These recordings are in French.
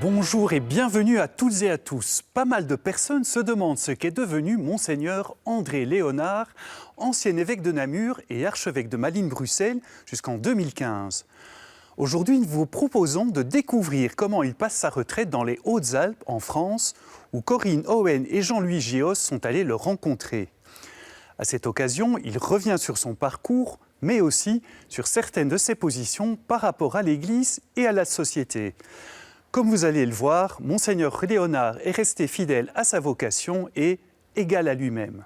Bonjour et bienvenue à toutes et à tous. Pas mal de personnes se demandent ce qu'est devenu Monseigneur André Léonard, ancien évêque de Namur et archevêque de Malines-Bruxelles jusqu'en 2015. Aujourd'hui, nous vous proposons de découvrir comment il passe sa retraite dans les Hautes-Alpes, en France, où Corinne Owen et Jean-Louis Gios sont allés le rencontrer. À cette occasion, il revient sur son parcours, mais aussi sur certaines de ses positions par rapport à l'Église et à la société. Comme vous allez le voir, Monseigneur Léonard est resté fidèle à sa vocation et égal à lui-même.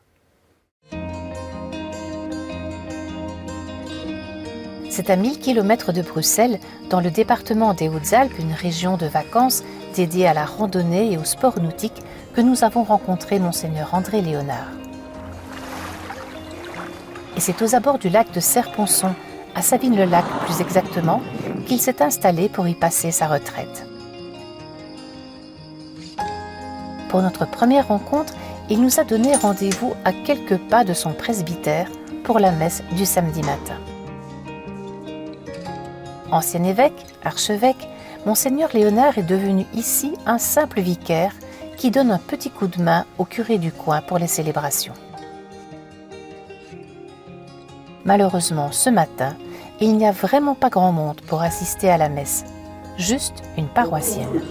C'est à 1000 km de Bruxelles, dans le département des Hautes-Alpes, une région de vacances dédiée à la randonnée et au sport nautique, que nous avons rencontré Monseigneur André Léonard. Et c'est aux abords du lac de Serponçon, à Savines-le-Lac plus exactement, qu'il s'est installé pour y passer sa retraite. Pour notre première rencontre, il nous a donné rendez-vous à quelques pas de son presbytère pour la messe du samedi matin. Ancien évêque, archevêque, Monseigneur Léonard est devenu ici un simple vicaire qui donne un petit coup de main au curé du coin pour les célébrations. Malheureusement, ce matin, il n'y a vraiment pas grand monde pour assister à la messe, juste une paroissienne.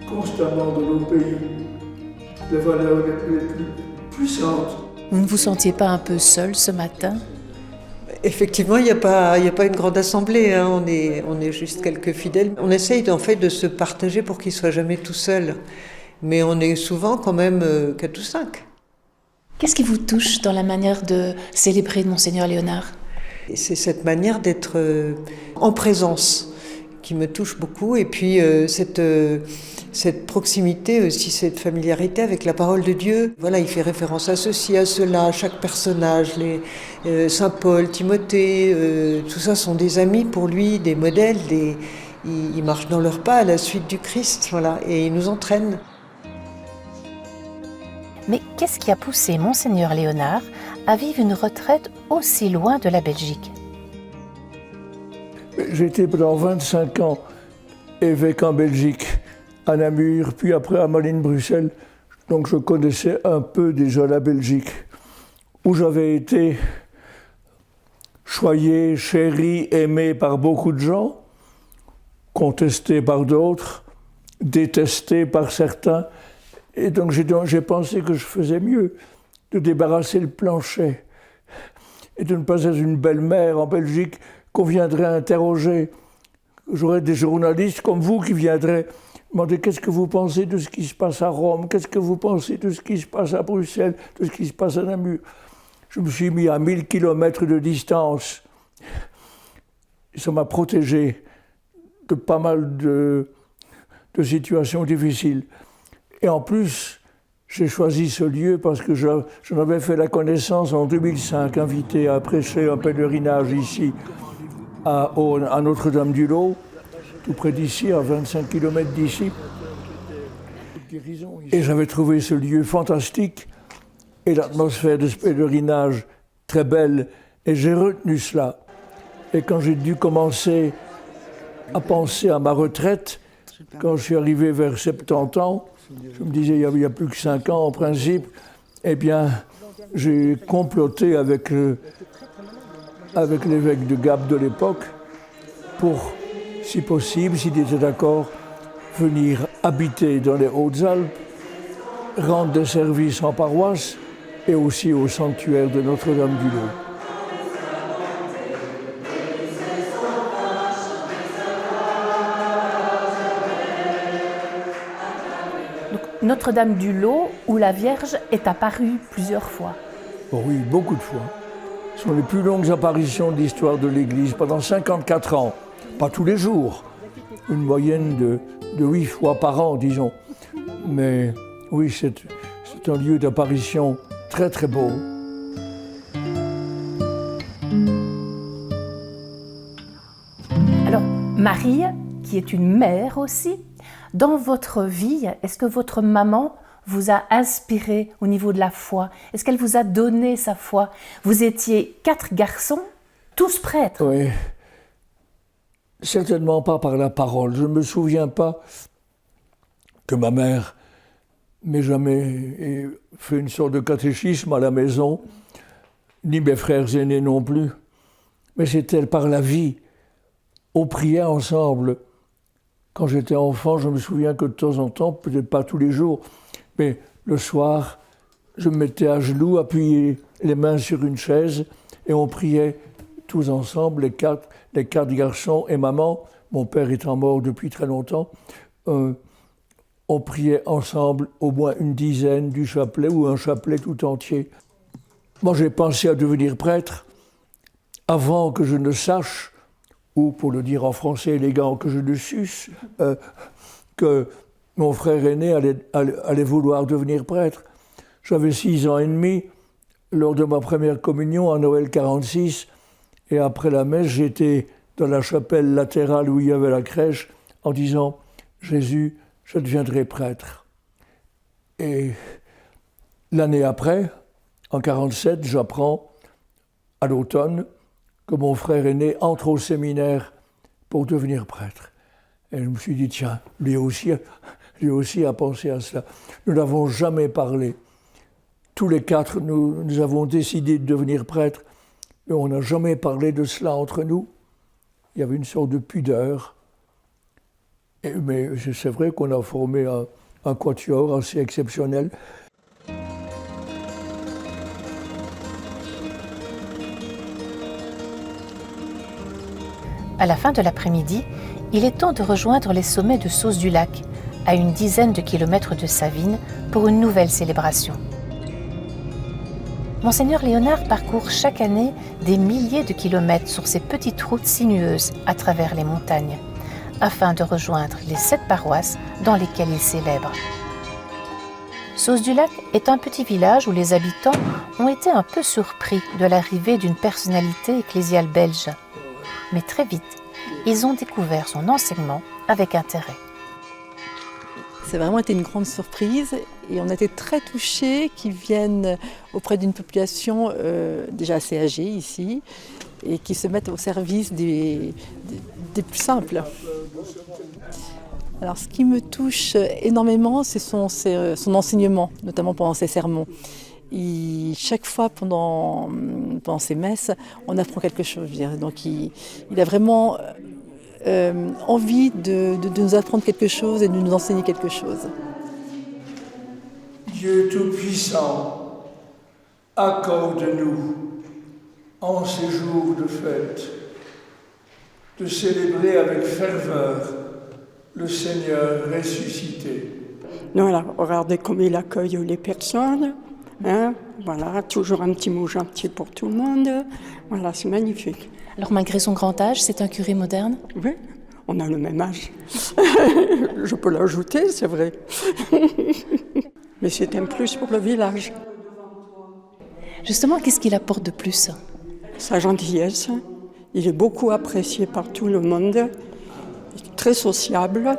Constamment dans nos pays, les valeurs les plus puissantes. Vous ne vous sentiez pas un peu seul ce matin ? Effectivement, il n'y a pas une grande assemblée, hein. On est juste quelques fidèles. On essaye en fait de se partager pour qu'il ne soit jamais tout seul. Mais on est souvent quand même 4 ou 5. Qu'est-ce qui vous touche dans la manière de célébrer de Monseigneur Léonard ? Et c'est cette manière d'être en présence qui me touche beaucoup. Et puis cette proximité aussi, cette familiarité avec la parole de Dieu. Voilà, il fait référence à ceci, à cela, à chaque personnage, Saint Paul, Timothée, tout ça sont des amis pour lui, des modèles, ils marchent dans leurs pas à la suite du Christ, voilà, et ils nous entraînent. Mais qu'est-ce qui a poussé Monseigneur Léonard à vivre une retraite aussi loin de la Belgique ? J'ai été pendant 25 ans évêque en Belgique, à Namur, puis après à Malines-Bruxelles. Donc je connaissais un peu déjà la Belgique, où j'avais été choyé, chéri, aimé par beaucoup de gens, contesté par d'autres, détesté par certains. Et donc j'ai pensé que je faisais mieux de débarrasser le plancher et de ne pas être une belle-mère en Belgique qu'on viendrait interroger. J'aurais des journalistes comme vous qui viendraient demander qu'est-ce que vous pensez de ce qui se passe à Rome, qu'est-ce que vous pensez de ce qui se passe à Bruxelles, de ce qui se passe à Namur. Je me suis mis à 1000 km de distance. Et ça m'a protégé de pas mal de situations difficiles. Et en plus, j'ai choisi ce lieu parce que j'en avais fait la connaissance en 2005, invité à prêcher un pèlerinage ici, à Notre-Dame-du-Lot, tout près d'ici, à 25 km d'ici. Et j'avais trouvé ce lieu fantastique et l'atmosphère de ce pèlerinage très belle. Et j'ai retenu cela. Et quand j'ai dû commencer à penser à ma retraite, quand je suis arrivé vers 70 ans, je me disais il n'y a plus que 5 ans en principe, eh bien j'ai comploté avec l'évêque de Gap de l'époque pour, si possible, s'il était d'accord, venir habiter dans les Hautes-Alpes, rendre des services en paroisse et aussi au sanctuaire de Notre-Dame-du-Lot. Notre-Dame-du-Lot, où la Vierge est apparue plusieurs fois. Oh oui, beaucoup de fois. Ce sont les plus longues apparitions de l'histoire de l'Église, pendant 54 ans. Pas tous les jours, une moyenne de 8 fois par an, disons. Mais oui, c'est un lieu d'apparition très très beau. Alors, Marie, qui est une mère aussi, dans votre vie, est-ce que votre maman vous a inspiré au niveau de la foi? Est-ce qu'elle vous a donné sa foi? Vous étiez 4 garçons, tous prêtres. Oui. Certainement pas par la parole. Je ne me souviens pas que ma mère m'ait jamais fait une sorte de catéchisme à la maison, ni mes frères aînés non plus. Mais c'était par la vie. On priait ensemble. Quand j'étais enfant, je me souviens que de temps en temps, peut-être pas tous les jours, mais le soir, je me mettais à genoux, appuyé les mains sur une chaise, et on priait tous ensemble, les quatre garçons et maman, mon père étant mort depuis très longtemps, on priait ensemble au moins une dizaine du chapelet ou un chapelet tout entier. Moi, j'ai pensé à devenir prêtre avant que je ne sache, ou pour le dire en français élégant, que je ne suce, que mon frère aîné allait vouloir devenir prêtre. J'avais 6 ans et demi, lors de ma première communion à Noël 46, et après la messe, j'étais dans la chapelle latérale où il y avait la crèche, en disant « Jésus, je deviendrai prêtre ». Et l'année après, en 47, j'apprends, à l'automne, que mon frère aîné entre au séminaire pour devenir prêtre. Et je me suis dit, tiens, lui aussi a pensé à cela. Nous n'avons jamais parlé. Tous les 4, nous avons décidé de devenir prêtres, mais on n'a jamais parlé de cela entre nous. Il y avait une sorte de pudeur. Mais c'est vrai qu'on a formé un quatuor assez exceptionnel. À la fin de l'après-midi, il est temps de rejoindre les sommets de Sausse-du-Lac, à une dizaine de kilomètres de Savines, pour une nouvelle célébration. Monseigneur Léonard parcourt chaque année des milliers de kilomètres sur ces petites routes sinueuses à travers les montagnes, afin de rejoindre les 7 paroisses dans lesquelles il célèbre. Sausse-du-Lac est un petit village où les habitants ont été un peu surpris de l'arrivée d'une personnalité ecclésiale belge. Mais très vite, ils ont découvert son enseignement avec intérêt. Ça a vraiment été une grande surprise et on a été très touchés qu'ils viennent auprès d'une population déjà assez âgée ici et qui se mettent au service des plus simples. Alors ce qui me touche énormément, c'est son enseignement, notamment pendant ses sermons. Chaque fois pendant ces messes, on apprend quelque chose. Donc il a vraiment envie de nous apprendre quelque chose et de nous enseigner quelque chose. Dieu Tout-Puissant, accorde-nous, en ces jours de fête, de célébrer avec ferveur le Seigneur ressuscité. Voilà, regardez comme il accueille les personnes. Hein, voilà, toujours un petit mot gentil pour tout le monde. Voilà, c'est magnifique. Alors malgré son grand âge, c'est un curé moderne? Oui, on a le même âge. Je peux l'ajouter, c'est vrai. Mais c'est un plus pour le village. Justement, qu'est-ce qu'il apporte de plus? Sa gentillesse, il est beaucoup apprécié par tout le monde. Il est très sociable.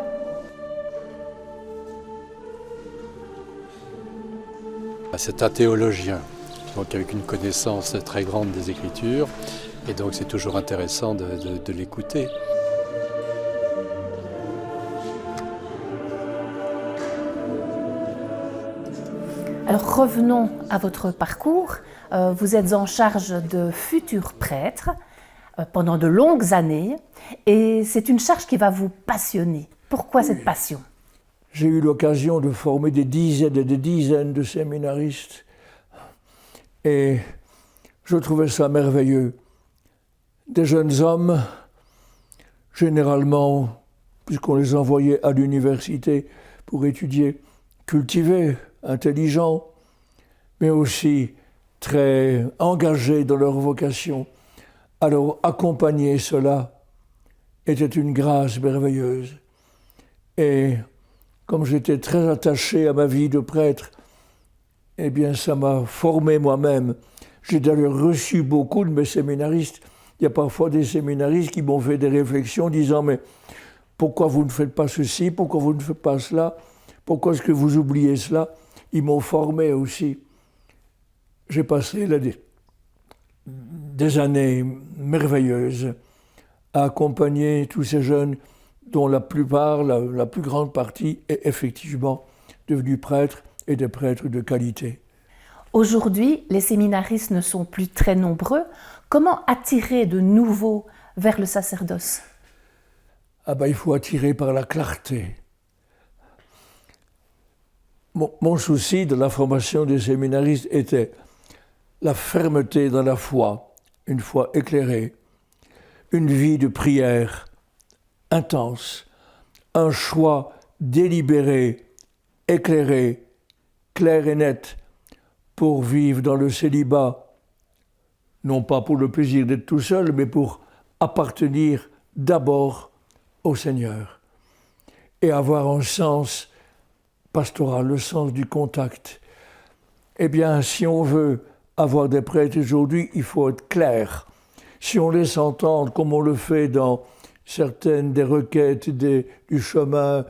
C'est un théologien, donc avec une connaissance très grande des Écritures, et donc c'est toujours intéressant de l'écouter. Alors revenons à votre parcours. Vous êtes en charge de futurs prêtres pendant de longues années et c'est une charge qui va vous passionner. Pourquoi cette passion ? J'ai eu l'occasion de former des dizaines et des dizaines de séminaristes et je trouvais ça merveilleux. Des jeunes hommes, généralement, puisqu'on les envoyait à l'université pour étudier, cultivés, intelligents, mais aussi très engagés dans leur vocation. Alors accompagner cela était une grâce merveilleuse. Et comme j'étais très attaché à ma vie de prêtre, eh bien ça m'a formé moi-même. J'ai d'ailleurs reçu beaucoup de mes séminaristes. Il y a parfois des séminaristes qui m'ont fait des réflexions disant « Mais pourquoi vous ne faites pas ceci? Pourquoi vous ne faites pas cela? Pourquoi est-ce que vous oubliez cela ?» Ils m'ont formé aussi. J'ai passé des années merveilleuses à accompagner tous ces jeunes dont la plupart, la plus grande partie, est effectivement devenue prêtre et des prêtres de qualité. Aujourd'hui, les séminaristes ne sont plus très nombreux. Comment attirer de nouveaux vers le sacerdoce? Il faut attirer par la clarté. Mon souci de la formation des séminaristes était la fermeté dans la foi, une foi éclairée, une vie de prière intense, un choix délibéré, éclairé, clair et net pour vivre dans le célibat, non pas pour le plaisir d'être tout seul, mais pour appartenir d'abord au Seigneur et avoir un sens pastoral, le sens du contact. Eh bien, si on veut avoir des prêtres aujourd'hui, il faut être clair. Si on laisse entendre, comme on le fait dans certaines des requêtes du chemin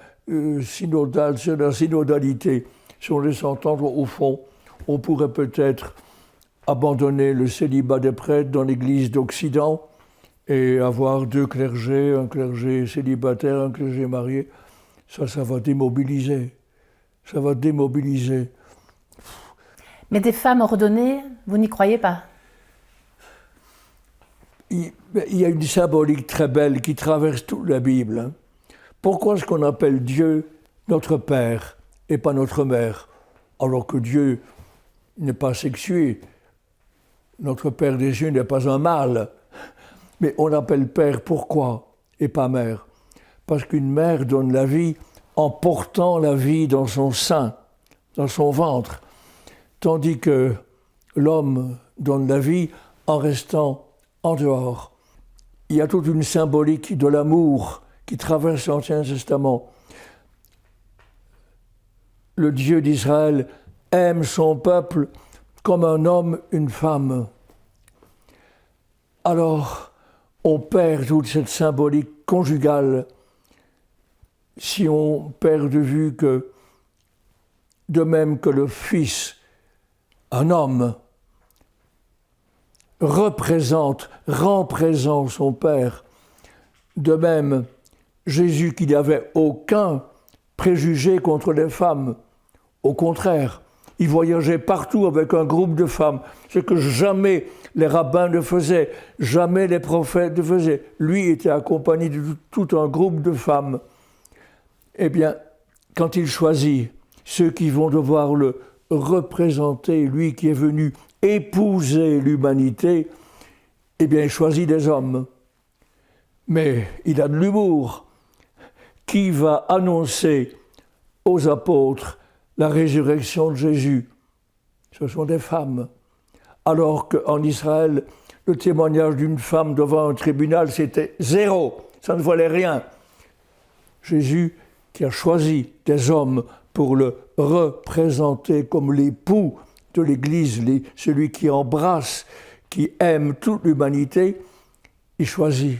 synodal, sur la synodalité, si on laisse entendre, au fond, on pourrait peut-être abandonner le célibat des prêtres dans l'Église d'Occident et avoir deux clergés, un clergé célibataire, un clergé marié. Ça va démobiliser. Ça va démobiliser. Mais des femmes ordonnées, vous n'y croyez pas? Il y a une symbolique très belle qui traverse toute la Bible. Pourquoi est-ce qu'on appelle Dieu notre Père et pas notre Mère, alors que Dieu n'est pas sexué? Notre Père des cieux n'est pas un mâle. Mais on l'appelle Père pourquoi et pas Mère? Parce qu'une mère donne la vie en portant la vie dans son sein, dans son ventre, tandis que l'homme donne la vie en restant en dehors. Il y a toute une symbolique de l'amour qui traverse l'Ancien Testament. Le Dieu d'Israël aime son peuple comme un homme une femme. Alors, on perd toute cette symbolique conjugale si on perd de vue que, de même que le Fils, un homme, rend présent son Père, de même, Jésus qui n'avait aucun préjugé contre les femmes, au contraire, il voyageait partout avec un groupe de femmes, ce que jamais les rabbins ne faisaient, jamais les prophètes ne faisaient. Lui était accompagné de tout un groupe de femmes. Eh bien, quand il choisit ceux qui vont devoir le représenter, lui qui est venu épouser l'humanité, eh bien, il choisit des hommes. Mais il a de l'humour. Qui va annoncer aux apôtres la résurrection de Jésus? Ce sont des femmes. Alors qu'en Israël, le témoignage d'une femme devant un tribunal, c'était zéro. Ça ne valait rien. Jésus qui a choisi des hommes pour le représenter comme l'époux de l'Église, celui qui embrasse, qui aime toute l'humanité, il choisit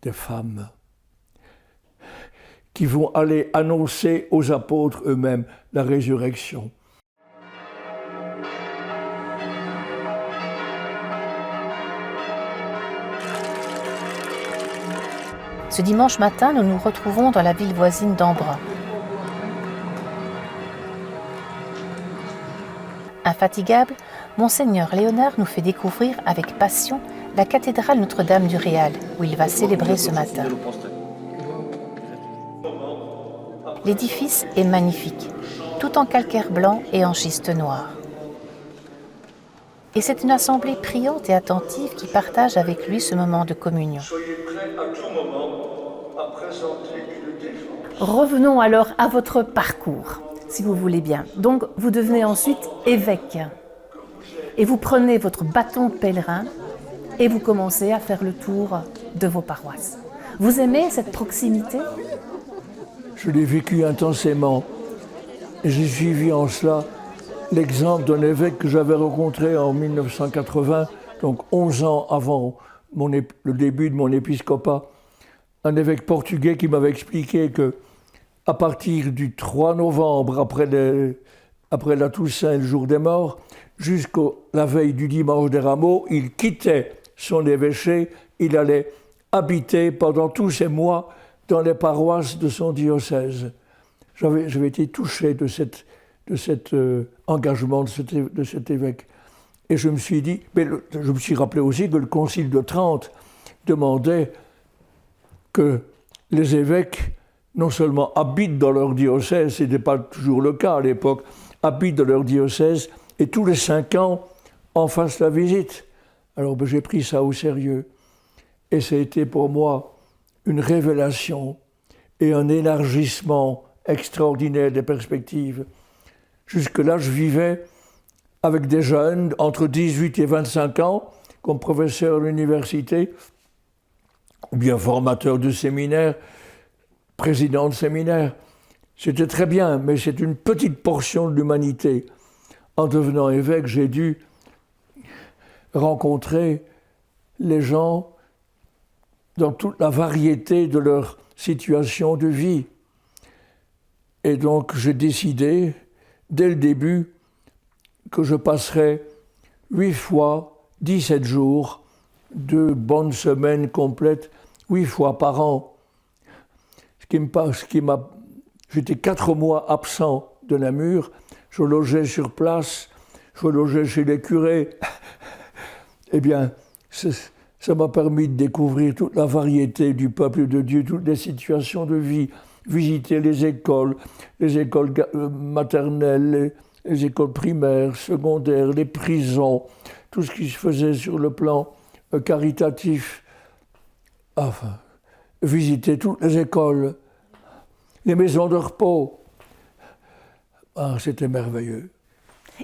des femmes qui vont aller annoncer aux apôtres eux-mêmes la résurrection. Ce dimanche matin, nous nous retrouvons dans la ville voisine d'Embrun. Infatigable, Monseigneur Léonard nous fait découvrir avec passion la cathédrale Notre-Dame du Réal, où il va célébrer ce matin. L'édifice est magnifique, tout en calcaire blanc et en schiste noir. Et c'est une assemblée priante et attentive qui partage avec lui ce moment de communion. Soyez prêts à tout moment à présenter une défense. Revenons alors à votre parcours, si vous voulez bien. Donc, vous devenez ensuite évêque. Et vous prenez votre bâton de pèlerin et vous commencez à faire le tour de vos paroisses. Vous aimez cette proximité ? Je l'ai vécu intensément. Et j'ai suivi en cela l'exemple d'un évêque que j'avais rencontré en 1980, donc 11 ans avant le début de mon épiscopat. Un évêque portugais qui m'avait expliqué que à partir du 3 novembre, après la Toussaint, le jour des morts, jusqu'à la veille du dimanche des Rameaux, il quittait son évêché, il allait habiter pendant tous ces mois dans les paroisses de son diocèse. J'avais été touché de cet engagement de cet évêque. Et je me suis dit, mais je me suis rappelé aussi que le Concile de Trente demandait que les évêques non seulement habitent dans leur diocèse, ce n'était pas toujours le cas à l'époque, habitent dans leur diocèse et tous les 5 ans en fassent la visite. Alors j'ai pris ça au sérieux. Et ça a été pour moi une révélation et un élargissement extraordinaire des perspectives. Jusque-là, je vivais avec des jeunes entre 18 et 25 ans, comme professeur à l'université, ou bien formateur de séminaire, président de séminaire. C'était très bien, mais c'est une petite portion de l'humanité. En devenant évêque, j'ai dû rencontrer les gens dans toute la variété de leur situation de vie. Et donc j'ai décidé, dès le début, que je passerais 8 fois 17 jours, 2 bonnes semaines complètes, 8 fois par an. J'étais 4 mois absent de Namur, je logeais sur place, je logeais chez les curés. Eh bien, ça m'a permis de découvrir toute la variété du peuple de Dieu, toutes les situations de vie, visiter les écoles maternelles, les écoles primaires, secondaires, les prisons, tout ce qui se faisait sur le plan caritatif. Enfin, visiter toutes les écoles, les maisons de repos. Ah, c'était merveilleux.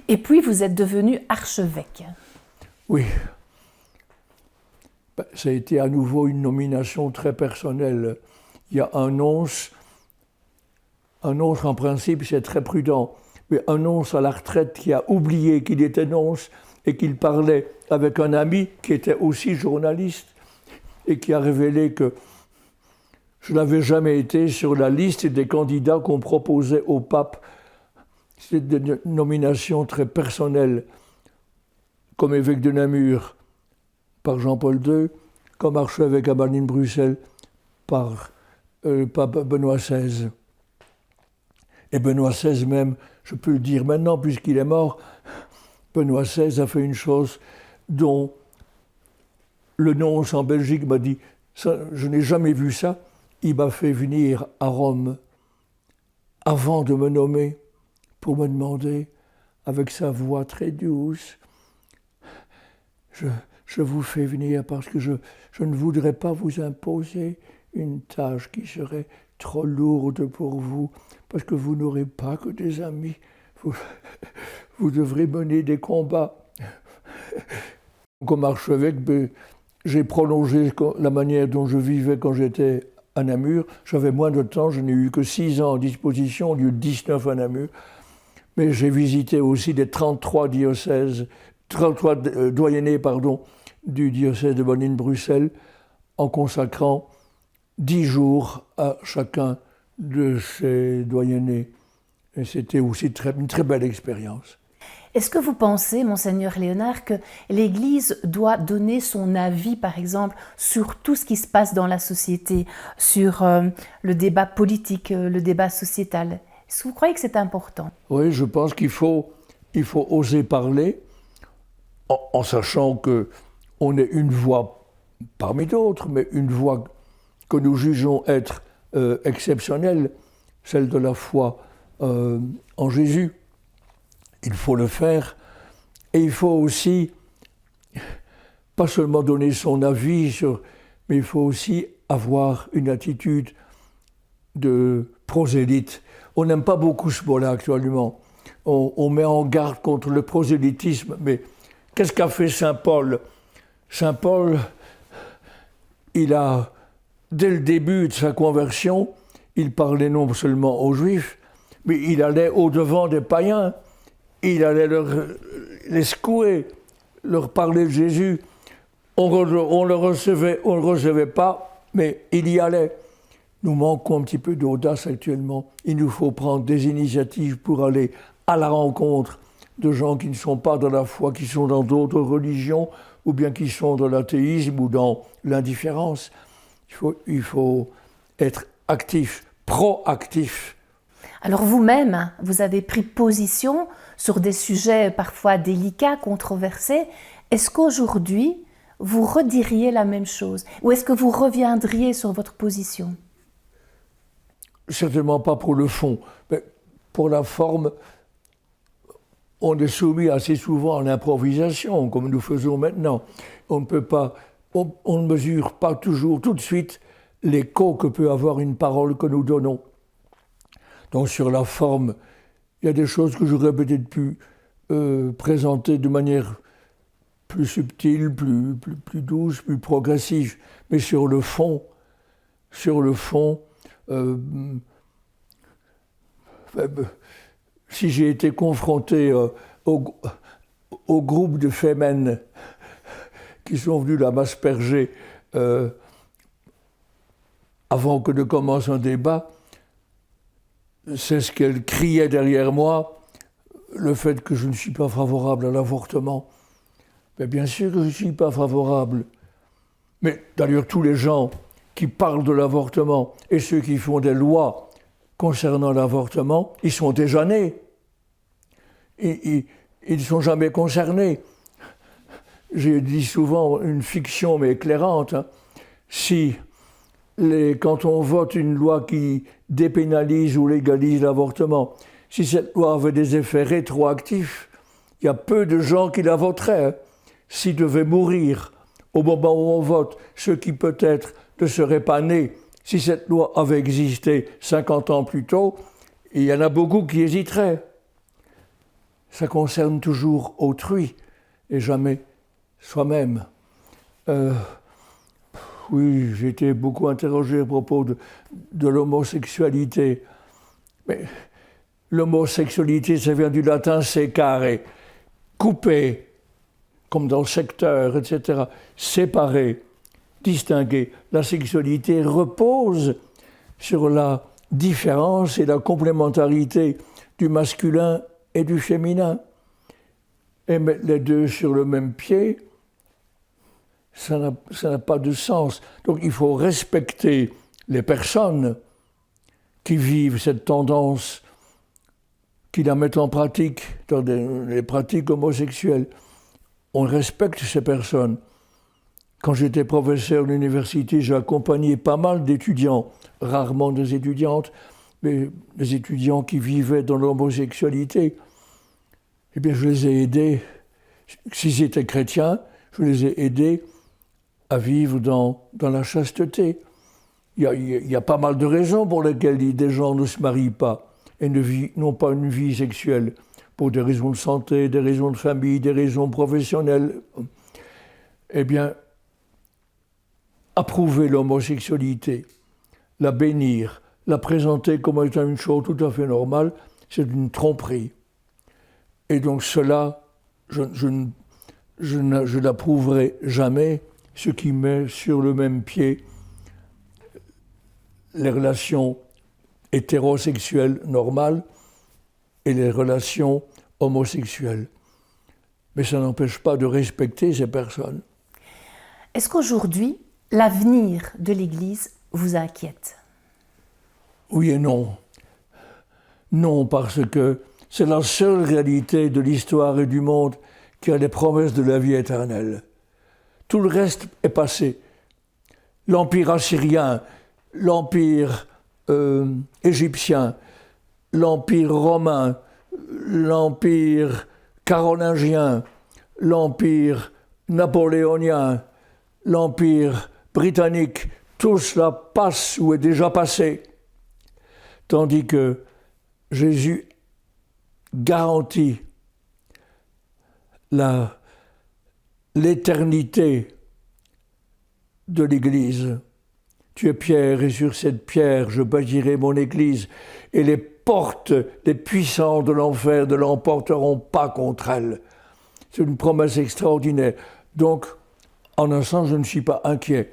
Et puis vous êtes devenu archevêque. Oui. Ça a été à nouveau une nomination très personnelle. Il y a un nonce en principe c'est très prudent, mais un nonce à la retraite qui a oublié qu'il était nonce et qu'il parlait avec un ami qui était aussi journaliste et qui a révélé que je n'avais jamais été sur la liste des candidats qu'on proposait au pape. C'était une nomination très personnelle, comme évêque de Namur par Jean-Paul II, comme archevêque à Malines-Bruxelles par le pape Benoît XVI. Et Benoît XVI même, je peux le dire maintenant puisqu'il est mort, Benoît XVI a fait une chose dont le nonce en Belgique m'a dit « je n'ai jamais vu ça ». Il m'a fait venir à Rome avant de me nommer pour me demander, avec sa voix très douce, je vous fais venir parce que je ne voudrais pas vous imposer une tâche qui serait trop lourde pour vous, parce que vous n'aurez pas que des amis. Vous devrez mener des combats. Comme archevêque, j'ai prolongé la manière dont je vivais quand j'étais à Namur. J'avais moins de temps, je n'ai eu que 6 ans à disposition au lieu de 19 à Namur. Mais j'ai visité aussi les 33 doyennés du diocèse de Malines-Bruxelles en consacrant 10 jours à chacun de ces doyennés. Et c'était aussi une très belle expérience. Est-ce que vous pensez, Monseigneur Léonard, que l'Église doit donner son avis, par exemple, sur tout ce qui se passe dans la société, sur le débat politique, le débat sociétal? Est-ce que vous croyez que c'est important? Oui, je pense qu'il faut oser parler, en sachant qu'on est une voix parmi d'autres, mais une voix que nous jugeons être exceptionnelle, celle de la foi en Jésus. Il faut le faire, et il faut aussi, pas seulement donner son avis, mais il faut aussi avoir une attitude de prosélyte. On n'aime pas beaucoup ce mot-là actuellement. On met en garde contre le prosélytisme, mais qu'est-ce qu'a fait Saint Paul? Saint Paul, il a, dès le début de sa conversion, il parlait non seulement aux Juifs, mais il allait au-devant des païens. Il allait les secouer, leur parler de Jésus. On le recevait pas, mais il y allait. Nous manquons un petit peu d'audace actuellement. Il nous faut prendre des initiatives pour aller à la rencontre de gens qui ne sont pas dans la foi, qui sont dans d'autres religions, ou bien qui sont dans l'athéisme ou dans l'indifférence. Il faut être actif, proactif. Alors vous-même, vous avez pris position sur des sujets parfois délicats, controversés. Est-ce qu'aujourd'hui, vous rediriez la même chose? Ou est-ce que vous reviendriez sur votre position? Certainement pas pour le fond, mais pour la forme, on est soumis assez souvent à l'improvisation, comme nous faisons maintenant. On ne mesure pas toujours tout de suite l'écho que peut avoir une parole que nous donnons. Donc sur la forme, il y a des choses que j'aurais peut-être pu présenter de manière plus subtile, plus douce, plus progressive. Mais sur le fond, si j'ai été confronté au groupe de femmes qui sont venus là m'asperger avant que ne commence un débat, c'est ce qu'elles criaient derrière moi, le fait que je ne suis pas favorable à l'avortement. Mais bien sûr que je ne suis pas favorable. Mais d'ailleurs, tous les gens qui parlent de l'avortement et ceux qui font des lois concernant l'avortement, ils sont déjà nés. Ils ne sont jamais concernés. J'ai dit souvent une fiction, mais éclairante. Hein. Quand on vote une loi qui dépénalise ou légalise l'avortement, si cette loi avait des effets rétroactifs, il y a peu de gens qui la voteraient. Hein. S'ils devaient mourir au moment où on vote, ceux qui peut-être ne seraient pas nés, si cette loi avait existé 50 ans plus tôt, il y en a beaucoup qui hésiteraient. Ça concerne toujours autrui et jamais soi-même. Oui, j'ai été beaucoup interrogé à propos de l'homosexualité. Mais l'homosexualité, ça vient du latin secare, couper, comme dans le secteur, etc., séparer, distinguer. La sexualité repose sur la différence et la complémentarité du masculin et du féminin. Et mettre les deux sur le même pied, ça n'a pas de sens. Donc il faut respecter les personnes qui vivent cette tendance, qui la mettent en pratique dans les pratiques homosexuelles. On respecte ces personnes. Quand j'étais professeur à l'université, j'ai accompagné pas mal d'étudiants, rarement des étudiantes, mais des étudiants qui vivaient dans l'homosexualité. Eh bien, je les ai aidés, s'ils étaient chrétiens, je les ai aidés à vivre dans la chasteté. Il y a pas mal de raisons pour lesquelles des gens ne se marient pas et n'ont pas une vie sexuelle, pour des raisons de santé, des raisons de famille, des raisons professionnelles. Eh bien, approuver l'homosexualité, la bénir, la présenter comme étant une chose tout à fait normale, c'est une tromperie. Et donc cela, je n'approuverai jamais, ce qui met sur le même pied les relations hétérosexuelles normales et les relations homosexuelles. Mais ça n'empêche pas de respecter ces personnes. Est-ce qu'aujourd'hui, l'avenir de l'Église vous inquiète? Oui et non. Non, parce que c'est la seule réalité de l'histoire et du monde qui a les promesses de la vie éternelle. Tout le reste est passé. L'empire assyrien, l'empire égyptien, l'empire romain, l'empire carolingien, l'empire napoléonien, l'empire britannique, tout cela passe ou est déjà passé. Tandis que Jésus garantit l'éternité de l'Église. Tu es pierre et sur cette pierre je bâtirai mon Église et les portes des puissants de l'enfer ne l'emporteront pas contre elle. C'est une promesse extraordinaire. Donc, en un sens, je ne suis pas inquiet.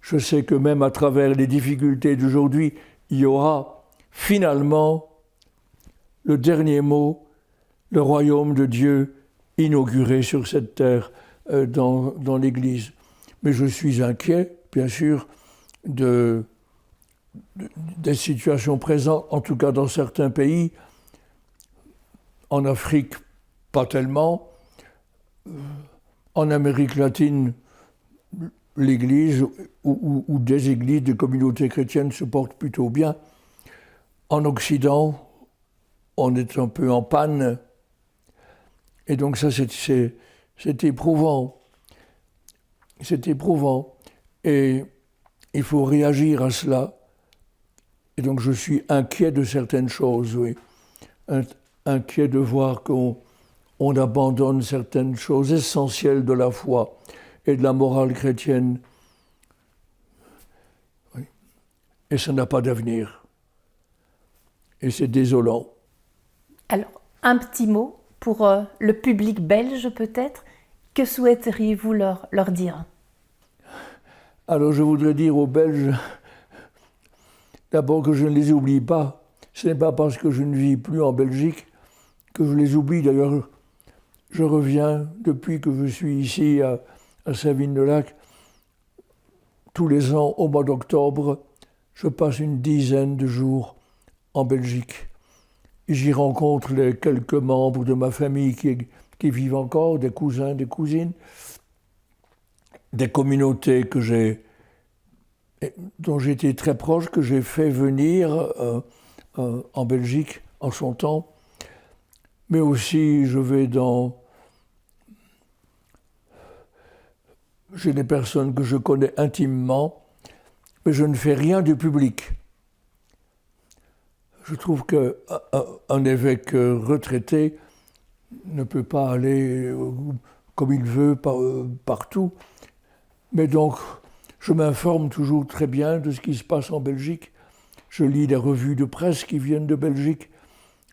Je sais que même à travers les difficultés d'aujourd'hui, il y aura finalement le dernier mot, le royaume de Dieu inauguré sur cette terre dans l'Église. Mais je suis inquiet, bien sûr, de des situations présentes, en tout cas dans certains pays. En Afrique, pas tellement. En Amérique latine, l'Église ou des églises, des communautés chrétiennes se portent plutôt bien. En Occident, on est un peu en panne. Et donc ça, c'est éprouvant. C'est éprouvant. Et il faut réagir à cela. Et donc je suis inquiet de certaines choses, oui. Inquiet de voir qu'on abandonne certaines choses essentielles de la foi et de la morale chrétienne. Oui. Et ça n'a pas d'avenir. Et c'est désolant. Alors, un petit mot pour le public belge peut-être. Que souhaiteriez-vous leur dire? Alors je voudrais dire aux Belges, d'abord que je ne les oublie pas. Ce n'est pas parce que je ne vis plus en Belgique que je les oublie. D'ailleurs, je reviens depuis que je suis ici à Saint-Vin-de-Lac. Tous les ans, au mois d'octobre, je passe une dizaine de jours en Belgique. J'y rencontre les quelques membres de ma famille qui vivent encore, des cousins, des cousines, des communautés dont j'étais très proche, que j'ai fait venir en Belgique en son temps. Mais aussi, j'ai des personnes que je connais intimement, mais je ne fais rien du public. Je trouve qu'un évêque retraité ne peut pas aller comme il veut partout. Mais donc, je m'informe toujours très bien de ce qui se passe en Belgique. Je lis des revues de presse qui viennent de Belgique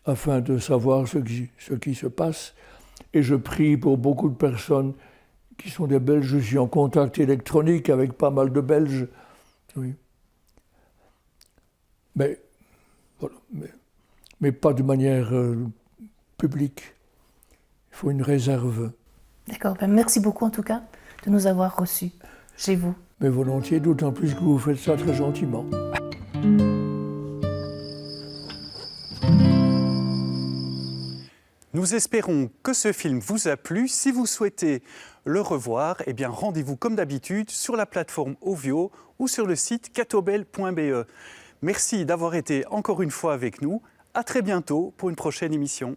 afin de savoir ce qui se passe. Et je prie pour beaucoup de personnes qui sont des Belges. Je suis en contact électronique avec pas mal de Belges. Oui. Mais pas de manière publique. Il faut une réserve. D'accord, ben merci beaucoup en tout cas de nous avoir reçus chez vous. Mais volontiers, d'autant plus que vous faites ça très gentiment. Nous espérons que ce film vous a plu. Si vous souhaitez le revoir, eh bien rendez-vous comme d'habitude sur la plateforme Ovio ou sur le site catobel.be. Merci d'avoir été encore une fois avec nous. À très bientôt pour une prochaine émission.